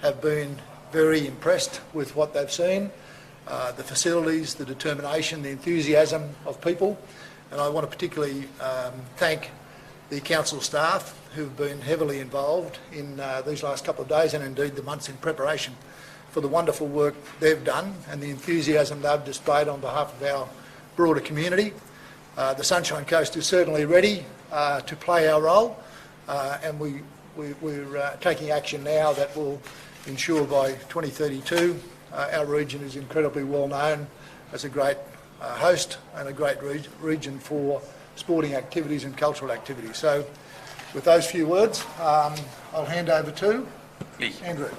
have been very impressed with what they've seen, the facilities, the determination, the enthusiasm of people. And I want to particularly thank the council staff who've been heavily involved in these last couple of days, and indeed the months in preparation, for the wonderful work they've done and the enthusiasm they've displayed on behalf of our broader community. The Sunshine Coast is certainly ready to play our role, and we're taking action now that will ensure by 2032 our region is incredibly well known as a great host and a great region for sporting activities and cultural activities. So with those few words, I'll hand over to Andrew.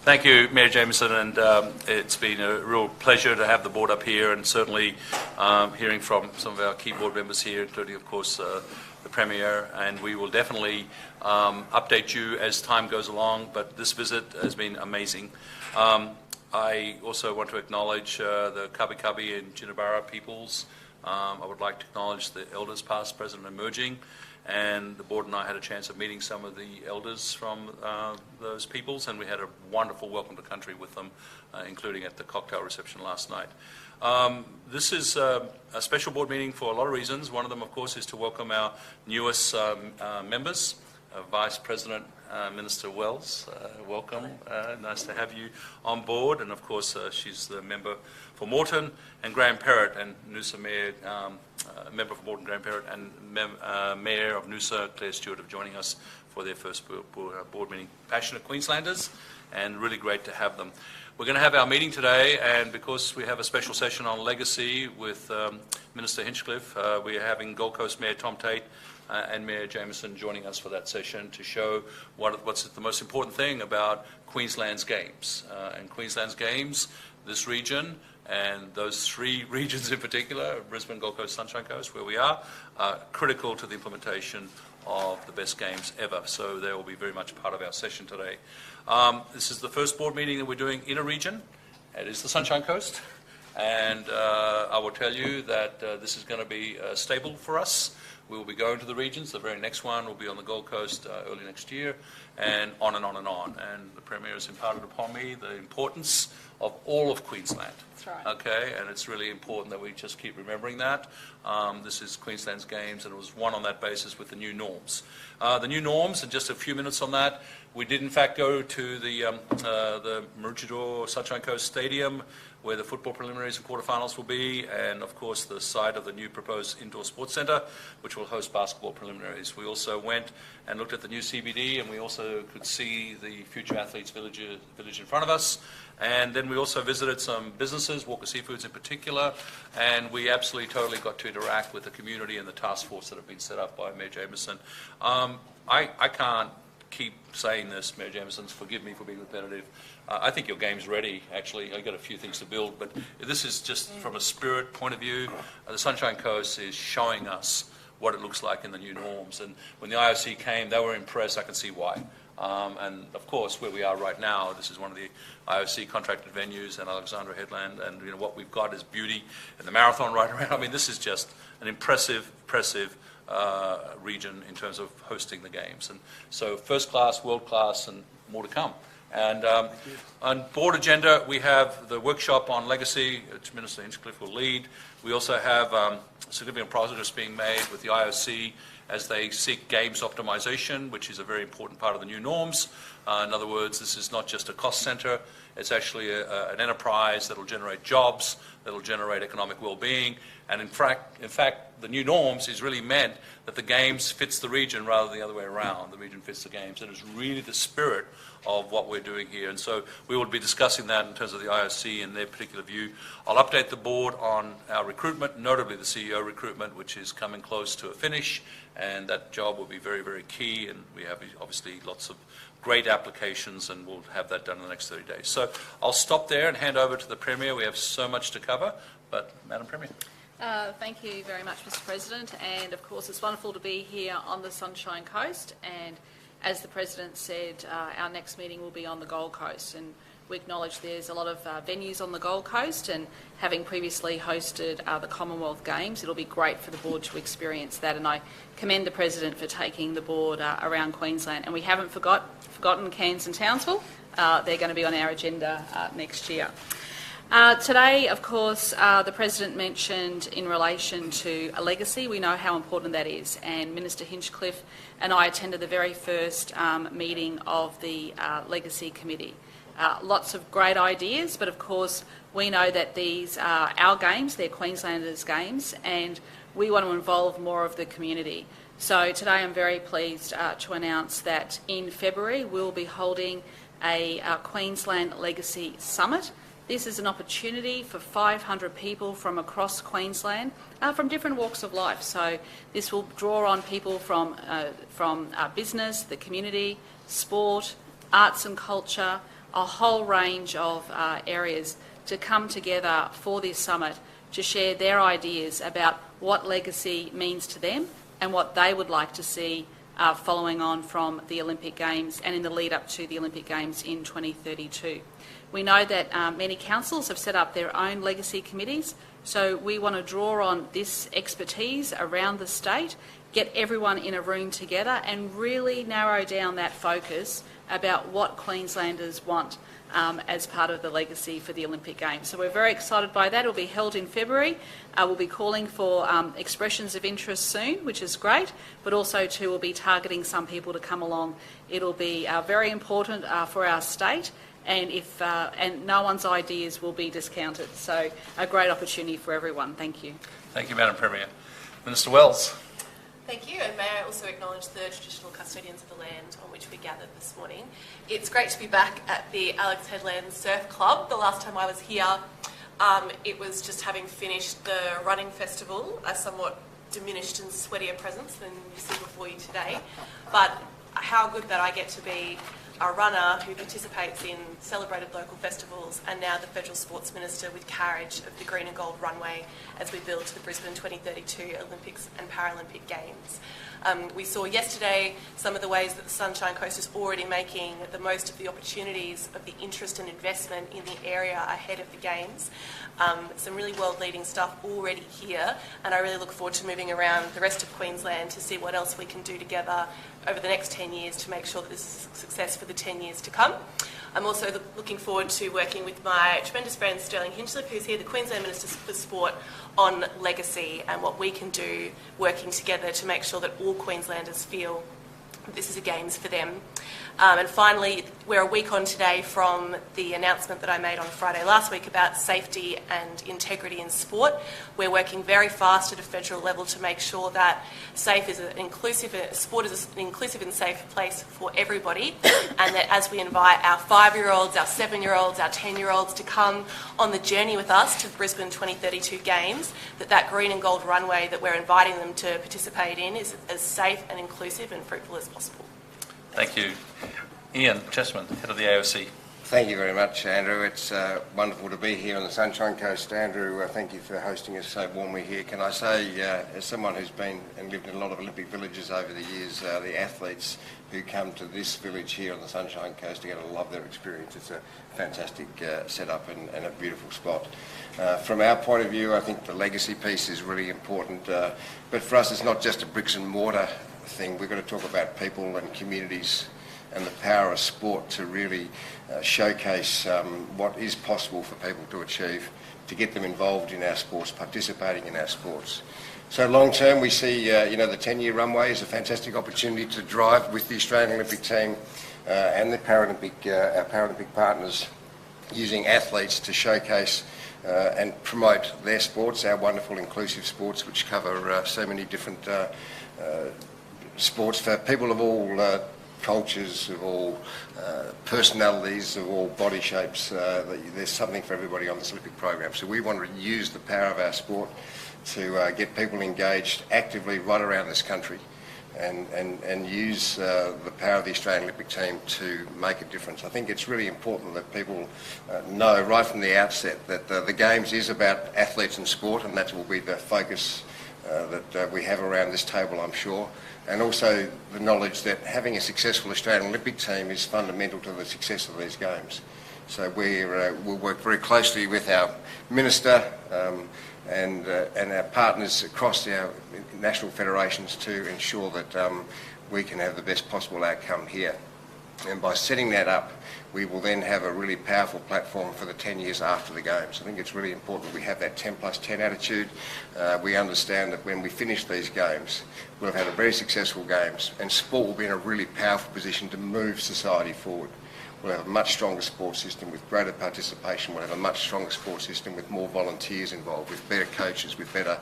Thank you, Mayor Jamieson, and it's been a real pleasure to have the board up here, and certainly hearing from some of our key board members here, including, of course, the Premier, and we will definitely update you as time goes along, but this visit has been amazing. I also want to acknowledge the Kabi Kabi and Jinnabara peoples. I would like to acknowledge the elders past, present and emerging, and the board and I had a chance of meeting some of the elders from those peoples, and we had a wonderful welcome to country with them, including at the cocktail reception last night. This is a special board meeting for a lot of reasons. One of them, of course, is to welcome our newest members. Vice President Minister Wells, welcome. Nice to have you on board. And of course, she's the member for Moreton, and Graham Perrott and Noosa Mayor, member for Moreton, Graham Perrott, and Mayor of Noosa, Claire Stewart, are joining us for their first board meeting. Passionate Queenslanders, and really great to have them. We're going to have our meeting today, and because we have a special session on legacy with Minister Hinchcliffe, we are having Gold Coast Mayor Tom Tate and Mayor Jamieson joining us for that session to show what's the most important thing about Queensland's games. And Queensland's games, this region, and those three regions in particular, Brisbane, Gold Coast, Sunshine Coast, where we are critical to the implementation of the best games ever. So they will be very much part of our session today. This is the first board meeting that we're doing in a region. It is the Sunshine Coast. And I will tell you that this is going to be stable for us. We will be going to the regions. The very next one will be on the Gold Coast early next year, and on and on and on. And the Premier has imparted upon me the importance of all of Queensland. That's right. Okay, and it's really important that we just keep remembering that. This is Queensland's games, and it was won on that basis with the new norms. The new norms, and just a few minutes on that, we did in fact go to the Maroochydore Sunshine Coast Stadium, where the football preliminaries and quarterfinals will be, and of course the site of the new proposed indoor sports centre, which will host basketball preliminaries. We also went and looked at the new CBD, and we also could see the future athletes village in front of us. And then we also visited some businesses, Walker Seafoods in particular, and we absolutely totally got to interact with the community and the task force that have been set up by Mayor Jamieson. I can't keep saying this, Mayor Jamieson, forgive me for being repetitive. I think your game's ready, actually. I've got a few things to build, but this is just from a spirit point of view. The Sunshine Coast is showing us what it looks like in the new norms. And when the IOC came, they were impressed. I can see why. And of course, where we are right now, this is one of the IOC contracted venues in Alexandra Headland, and you know what we've got is beauty, and the marathon right around. I mean, this is just an impressive region in terms of hosting the games. And so first class, world class, and more to come. And on board agenda, we have the workshop on legacy, which Minister Hinchcliffe will lead. We also have significant progress being made with the IOC as they seek games optimization, which is a very important part of the new norms. In other words, this is not just a cost centre, it's actually an enterprise that will generate jobs, that will generate economic well-being, and in fact, the new norms is really meant that the games fits the region rather than the other way around. The region fits the games, and it's really the spirit of what we're doing here. And so we will be discussing that in terms of the IOC and their particular view. I'll update the board on our recruitment, notably the CEO recruitment, which is coming close to a finish, and that job will be very, very key, and we have obviously lots of great applications, and we'll have that done in the next 30 days. So I'll stop there and hand over to the Premier. We have so much to cover, but Madam Premier. Thank you very much, Mr. President, and of course it's wonderful to be here on the Sunshine Coast, and as the President said, our next meeting will be on the Gold Coast, and We acknowledge there's a lot of venues on the Gold Coast, and having previously hosted the Commonwealth Games, it'll be great for the board to experience that, and I commend the President for taking the board around Queensland. And we haven't forgotten Cairns and Townsville. They're going to be on our agenda next year. Today, of course, the President mentioned in relation to a legacy. We know how important that is, and Minister Hinchcliffe and I attended the very first meeting of the Legacy Committee. Lots of great ideas, but of course we know that these are our games, they're Queenslanders' games, and we want to involve more of the community. So today I'm very pleased to announce that in February we'll be holding a Queensland Legacy Summit. This is an opportunity for 500 people from across Queensland, from different walks of life. So this will draw on people from business, the community, sport, arts and culture, a whole range of areas to come together for this summit to share their ideas about what legacy means to them and what they would like to see following on from the Olympic Games and in the lead up to the Olympic Games in 2032. We know that many councils have set up their own legacy committees, so we want to draw on this expertise around the state, get everyone in a room together and really narrow down that focus about what Queenslanders want as part of the legacy for the Olympic Games. So we're very excited by that. It will be held in February. We'll be calling for expressions of interest soon, which is great, but also too we'll be targeting some people to come along. It'll be very important for our state, and and no one's ideas will be discounted. So a great opportunity for everyone. Thank you. Thank you, Madam Premier. Minister Wells. Thank you, and may I also acknowledge the traditional custodians of the land on which we gathered this morning. It's great to be back at the Alex Headland Surf Club. The last time I was here, it was just having finished the running festival, a somewhat diminished and sweatier presence than you see before you today. But how good that I get to be a runner who participates in celebrated local festivals and now the Federal Sports Minister with carriage of the green and gold runway as we build to the Brisbane 2032 Olympics and Paralympic Games. We saw yesterday some of the ways that the Sunshine Coast is already making the most of the opportunities of the interest and investment in the area ahead of the Games. Some really world-leading stuff already here, and I really look forward to moving around the rest of Queensland to see what else we can do together over the next 10 years to make sure that this is a success for the 10 years to come. I'm also looking forward to working with my tremendous friend Sterling Hinchcliffe, who's here, the Queensland Minister for Sport, on legacy and what we can do working together to make sure that all Queenslanders feel this is a Games for them. And finally, we're a week on today from the announcement that I made on Friday last week about safety and integrity in sport. We're working very fast at a federal level to make sure that sport is an inclusive and safe place for everybody, and that as we invite our 5-year-olds, our 7-year-olds, our 10-year-olds to come on the journey with us to the Brisbane 2032 Games, that green and gold runway that we're inviting them to participate in is as safe and inclusive and fruitful as possible. Thank you. Ian Chessman, Head of the AOC. Thank you very much, Andrew. It's wonderful to be here on the Sunshine Coast. Andrew, thank you for hosting us so warmly here. Can I say, as someone who's been and lived in a lot of Olympic villages over the years, the athletes who come to this village here on the Sunshine Coast are going to love their experience. It's a fantastic setup and a beautiful spot. From our point of view, I think the legacy piece is really important. But for us, it's not just a bricks and mortar thing. We've got to talk about people and communities and the power of sport to really showcase what is possible for people to achieve, to get them involved in our sports, participating in our sports. So long term, we see the 10-year runway is a fantastic opportunity to drive with the Australian Olympic team and the our Paralympic partners, using athletes to showcase and promote their sports, our wonderful inclusive sports, which cover so many different sports for people of all cultures, of all personalities, of all body shapes. There's something for everybody on this Olympic program. So we want to use the power of our sport to get people engaged actively right around this country and use the power of the Australian Olympic team to make a difference. I think it's really important that people know right from the outset that the Games is about athletes and sport, and that will be the focus that we have around this table, I'm sure. And also the knowledge that having a successful Australian Olympic team is fundamental to the success of these Games. So we'll work very closely with our Minister and our partners across our national federations to ensure that we can have the best possible outcome here. And by setting that up, we will then have a really powerful platform for the 10 years after the Games. I think it's really important we have that 10 plus 10 attitude. We understand that when we finish these Games, we'll have had a very successful Games, and sport will be in a really powerful position to move society forward. We'll have a much stronger sports system with greater participation. We'll have a much stronger sports system with more volunteers involved, with better coaches, with better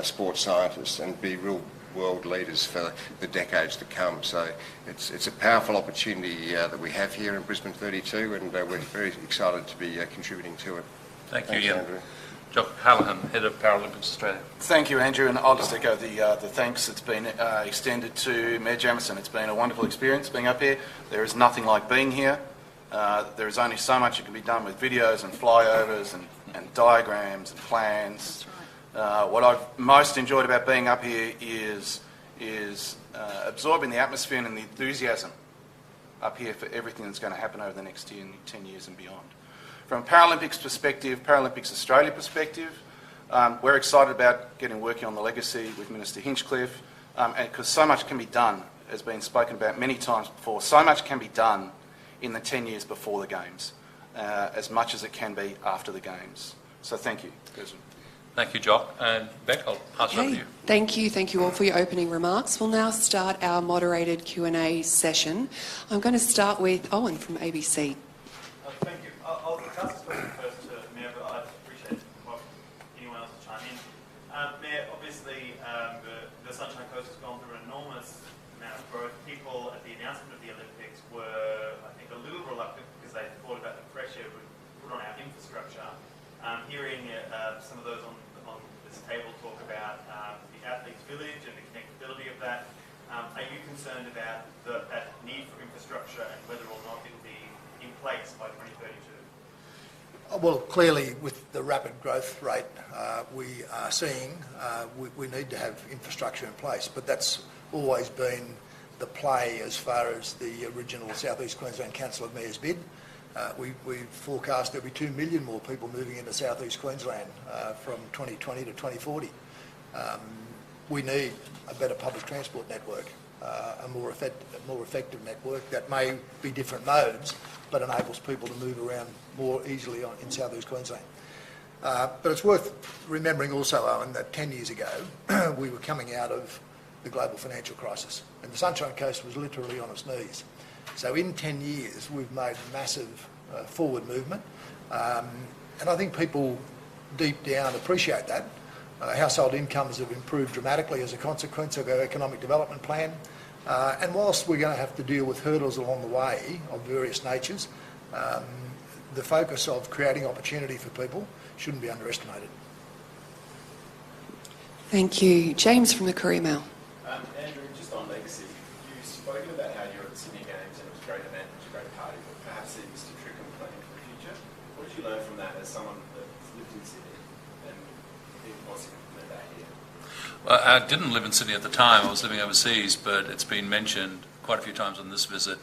sports scientists, and be real world leaders for the decades to come. So it's a powerful opportunity that we have here in Brisbane 32, and we're very excited to be contributing to it. Thank you, Thanks, Ian. Andrew. Jock Hallahan, Head of Paralympics Australia. Thank you, Andrew, and I'll just echo the thanks that's been extended to Mayor Jamieson. It's been a wonderful experience being up here. There is nothing like being here. There is only so much that can be done with videos and flyovers and diagrams and plans. What I've most enjoyed about being up here is absorbing the atmosphere and the enthusiasm up here for everything that's going to happen over the next 10 years and beyond. From a Paralympics perspective, Paralympics Australia perspective, we're excited about working on the legacy with Minister Hinchcliffe, and because so much can be done, has been spoken about many times before, so much can be done in the 10 years before the Games, as much as it can be after the Games. So thank you, President. Thank you, Jock. And Beck, I'll pass it over to you. Thank you all for your opening remarks. We'll now start our moderated Q&A session. I'm going to start with Owen from ABC. Thank you. I'll cast this question first to Mayor, but I'd appreciate anyone else to chime in. Mayor, obviously the Sunshine Coast has gone through an enormous amount of growth. People at the announcement of the Olympics were, I think, a little reluctant because they thought about the pressure it would put on our infrastructure. Hearing some of those on this table talk about the athletes' village and the connectability of that, are you concerned about that need for infrastructure and whether or not it will be in place by 2032? Well, clearly, with the rapid growth rate we are seeing, we need to have infrastructure in place. But that's always been the play as far as the original South East Queensland Council of Mayors bid. We forecast there'll be 2 million more people moving into South East Queensland from 2020 to 2040. We need a better public transport network, a more effective network that may be different modes, but enables people to move around more easily in South East Queensland. But it's worth remembering also, Owen, that 10 years ago we were coming out of the global financial crisis, and the Sunshine Coast was literally on its knees. So in 10 years, we've made massive forward movement, and I think people deep down appreciate that. Household incomes have improved dramatically as a consequence of our economic development plan, and whilst we're going to have to deal with hurdles along the way of various natures, the focus of creating opportunity for people shouldn't be underestimated. Thank you. James from the Courier-Mail. Andrew, just on legacy, you've spoken about how you're at the Sydney Games and it was a great event, it was a great party, but perhaps it is to trick and plan for the future. What did you learn from that as someone that's lived in Sydney and wants to implement that here? Well, I didn't live in Sydney at the time. I was living overseas, but it's been mentioned quite a few times on this visit.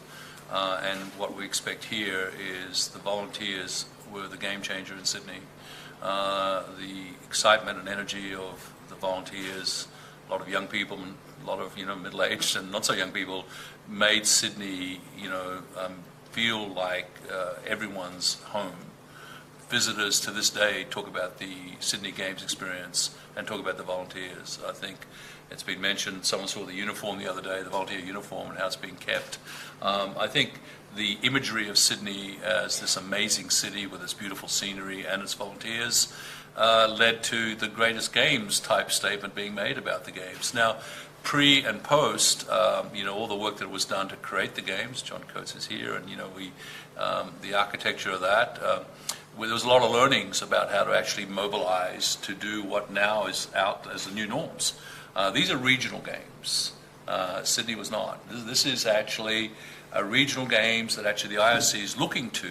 And what we expect here is the volunteers were the game changer in Sydney. The excitement and energy of the volunteers, a lot of young people, and a lot of middle-aged and not so young people, made Sydney feel like everyone's home. Visitors to this day talk about the Sydney Games experience and talk about the volunteers. I think it's been mentioned, someone saw the uniform the other day, the volunteer uniform, and how it's being kept. I think the imagery of Sydney as this amazing city with its beautiful scenery and its volunteers led to the greatest games type statement being made about the games. Now, pre and post, all the work that was done to create the games, John Coates is here, and the architecture of that, there was a lot of learnings about how to actually mobilize to do what now is out as the new norms. These are regional games. Sydney was not. This is actually a regional games that actually the IOC is looking to,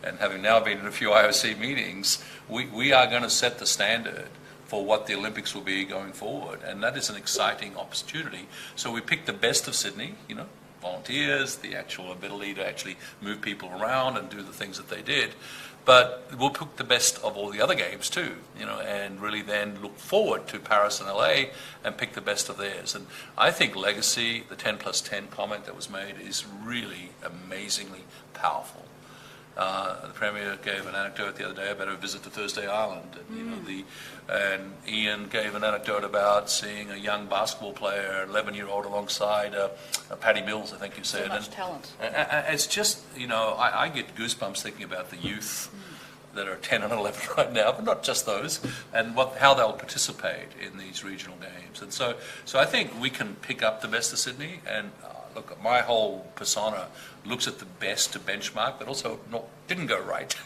and having now been in a few IOC meetings, we are going to set the standard for what the Olympics will be going forward, and that is an exciting opportunity. So we picked the best of Sydney, volunteers, the actual ability to actually move people around and do the things that they did. But we'll pick the best of all the other games too, and really then look forward to Paris and LA and pick the best of theirs. And I think legacy, the 10+10 comment that was made, is really amazingly powerful. The Premier gave an anecdote the other day about a visit to Thursday Island, and and Ian gave an anecdote about seeing a young basketball player, 11-year-old, alongside Paddy Mills, I think you said. So much talent. It's just, I get goosebumps thinking about the youth that are 10 and 11 right now, but not just those, and how they'll participate in these regional games. And so I think we can pick up the best of Sydney, and look, my whole persona looks at the best to benchmark, but also didn't go right,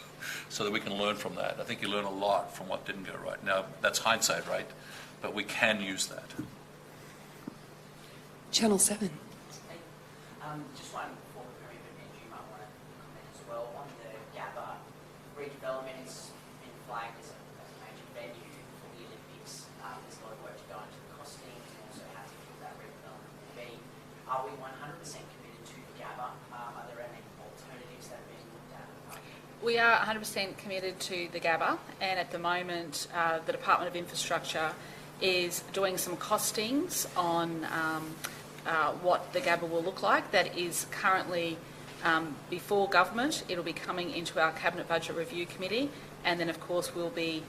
so that we can learn from that. I think you learn a lot from what didn't go right. Now, that's hindsight, right? But we can use that. Channel 7. Just one before the Premier, but you might want to comment as well on the Gabba redevelopment. It's been flagged as a major venue for the Olympics. There's a lot of work to go into the costings and also how difficult that redevelopment will be. Are we 100% committed to the Gabba? Are there any alternatives that are being looked at? We are 100% committed to the Gabba, and at the moment the Department of Infrastructure is doing some costings on what the Gabba will look like. That is currently before government. It'll be coming into our Cabinet Budget Review Committee, and then of course we'll be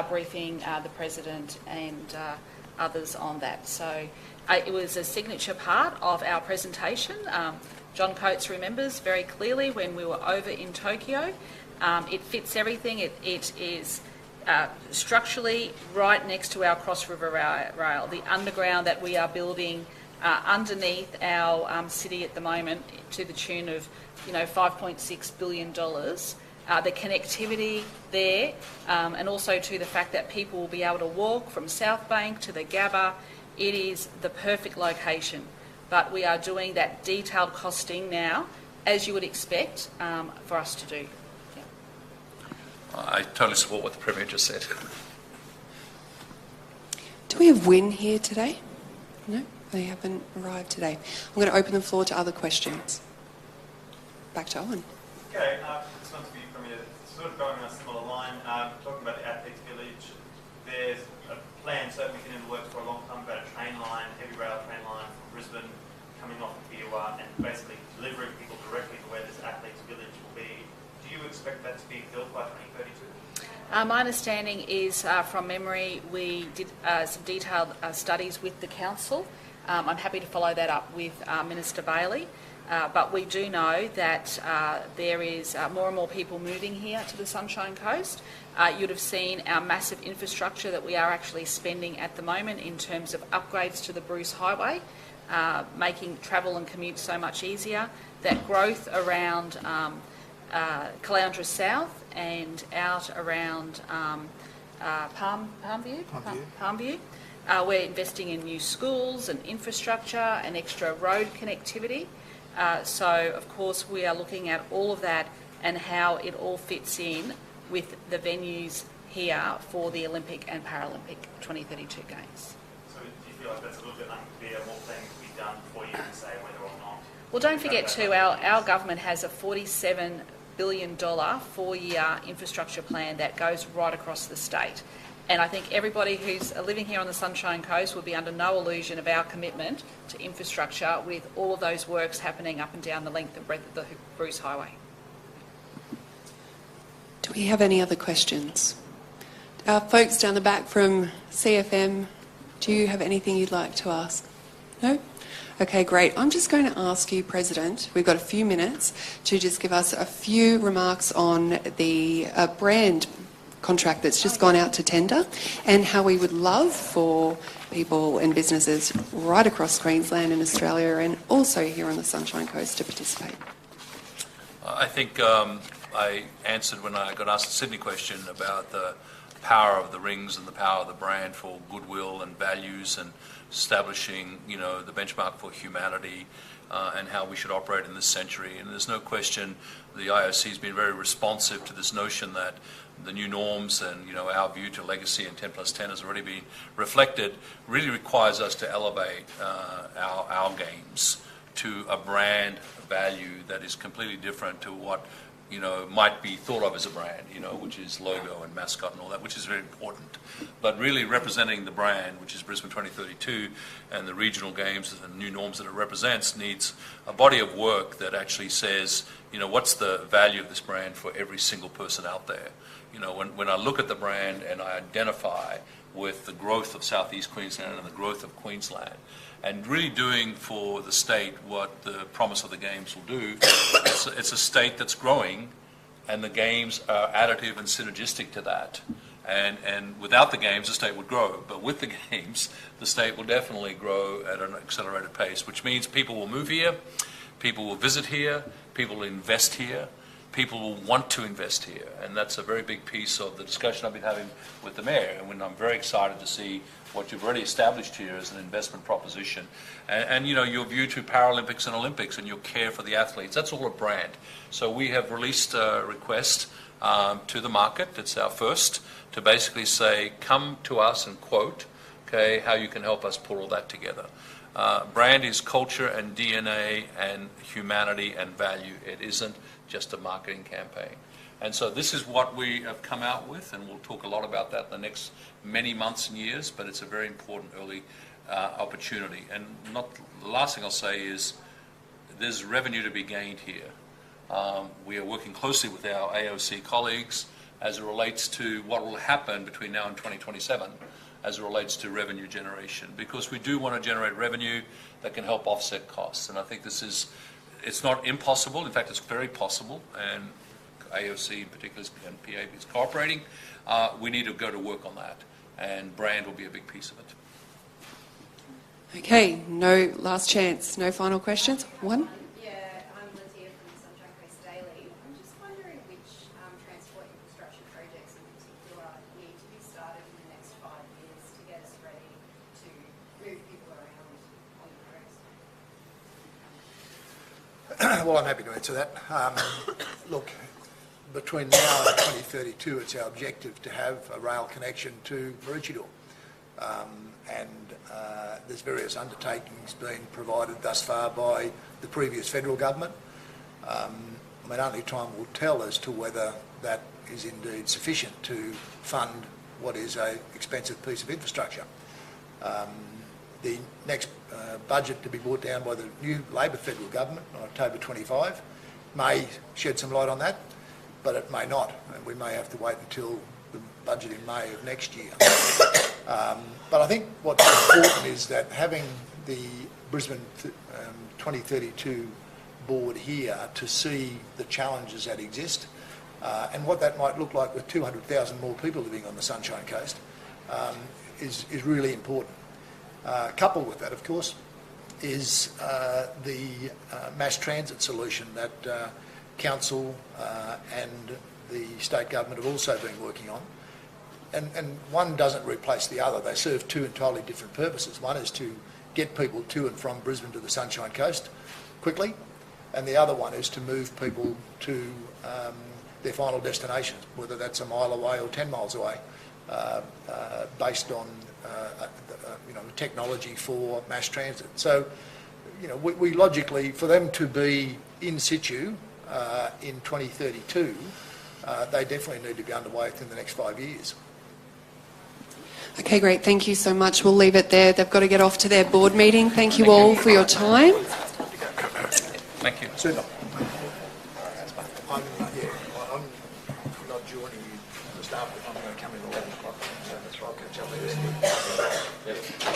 briefing the President and others on that. So it was a signature part of our presentation. John Coates remembers very clearly when we were over in Tokyo. It fits everything. It is structurally right next to our Cross River Rail, the underground that we are building underneath our city at the moment, to the tune of $5.6 billion. The connectivity there, and also to the fact that people will be able to walk from South Bank to the Gabba. It is the perfect location, but we are doing that detailed costing now, as you would expect for us to do. Yeah. I totally support what the Premier just said. Do we have Win here today? No, they haven't arrived today. I'm going to open the floor to other questions. Back to Owen. Okay, this one's for you, Premier. Sort of going on a similar line, talking about the Athletes Village. There's a plan certainly been in the works for a long time about a train line, heavy rail train line from Brisbane coming off of Biwa and basically delivering people directly to where this Athletes Village will be. Do you expect that to be built by 2032? My understanding is, from memory, we did some detailed studies with the council. I'm happy to follow that up with Minister Bailey. But we do know that there is more and more people moving here to the Sunshine Coast. You'd have seen our massive infrastructure that we are actually spending at the moment in terms of upgrades to the Bruce Highway, making travel and commute so much easier. That growth around Caloundra South and out around Palmview. We're investing in new schools and infrastructure and extra road connectivity. So, of course, we are looking at all of that and how it all fits in with the venues here for the Olympic and Paralympic 2032 Games. So do you feel like that's a little bit unclear, more things to be done before you can say whether or not? Well, don't forget too, our government has a $47 billion 4-year infrastructure plan that goes right across the state. And I think everybody who's living here on the Sunshine Coast would be under no illusion of our commitment to infrastructure with all of those works happening up and down the length and breadth of the Bruce Highway. Do we have any other questions? Folks down the back from CFM, do you have anything you'd like to ask? No? Okay, great. I'm just going to ask you, President, we've got a few minutes to just give us a few remarks on the brand contract that's just gone out to tender and how we would love for people and businesses right across Queensland and Australia and also here on the Sunshine Coast to participate. I think I answered when I got asked the Sydney question about the power of the rings and the power of the brand for goodwill and values and establishing, the benchmark for humanity and how we should operate in this century. And there's no question the IOC has been very responsive to this notion that the new norms and our view to legacy and 10+10 has already been reflected, really requires us to elevate our games to a brand value that is completely different to what, might be thought of as a brand, which is logo and mascot and all that, which is very important. But really representing the brand, which is Brisbane 2032, and the regional games and new norms that it represents, needs a body of work that actually says, what's the value of this brand for every single person out there? When I look at the brand and I identify with the growth of Southeast Queensland and the growth of Queensland, and really doing for the state what the promise of the games will do, it's a state that's growing, and the games are additive and synergistic to that. And without the games, the state would grow. But with the games, the state will definitely grow at an accelerated pace, which means people will move here, people will visit here, people will invest here, people will want to invest here. And that's a very big piece of the discussion I've been having with the Mayor. And I'm very excited to see what you've already established here as an investment proposition. And your view to Paralympics and Olympics and your care for the athletes, that's all a brand. So we have released a request to the market, it's our first, to basically say, come to us and quote, okay, how you can help us pull all that together. Brand is culture and DNA and humanity and value. It isn't just a marketing campaign. And so this is what we have come out with, and we'll talk a lot about that in the next many months and years, but it's a very important early opportunity. And the last thing I'll say is there's revenue to be gained here. We are working closely with our AOC colleagues as it relates to what will happen between now and 2027 as it relates to revenue generation, because we do want to generate revenue that can help offset costs. And I think it's not impossible, in fact it's very possible, and AOC in particular and PA is cooperating. We need to go to work on that, and brand will be a big piece of it. Okay, no last chance, no final questions. One? Yeah, I'm Lydia from the Sunshine Coast Daily. I'm just wondering which transport infrastructure projects in particular need to be started in the next 5 years to get us ready to move people around on the coast. Well, I'm happy to answer that. Look, between now and 2032, it's our objective to have a rail connection to Maroochydore. There's various undertakings being provided thus far by the previous federal government. Only time will tell as to whether that is indeed sufficient to fund what is an expensive piece of infrastructure. The next budget to be brought down by the new Labor federal government on October 25 may shed some light on that, but it may not, and we may have to wait until the budget in May of next year. But I think what's important is that having the Brisbane 2032 board here to see the challenges that exist and what that might look like with 200,000 more people living on the Sunshine Coast is really important. Coupled with that, of course, is the mass transit solution that Council and the state government have also been working on. And one doesn't replace the other. They serve two entirely different purposes. One is to get people to and from Brisbane to the Sunshine Coast quickly, and the other one is to move people to their final destinations, whether that's a mile away or 10 miles away, based on technology for mass transit. So, we logically, for them to be in situ in 2032, they definitely need to be underway within the next 5 years. Okay, great. Thank you so much. We'll leave it there. They've got to get off to their board meeting. Thank you all for your time. Thank you. Super. I'm not joining you to start with. I'm going to come in at 11 o'clock, so that's why I'll catch up with you.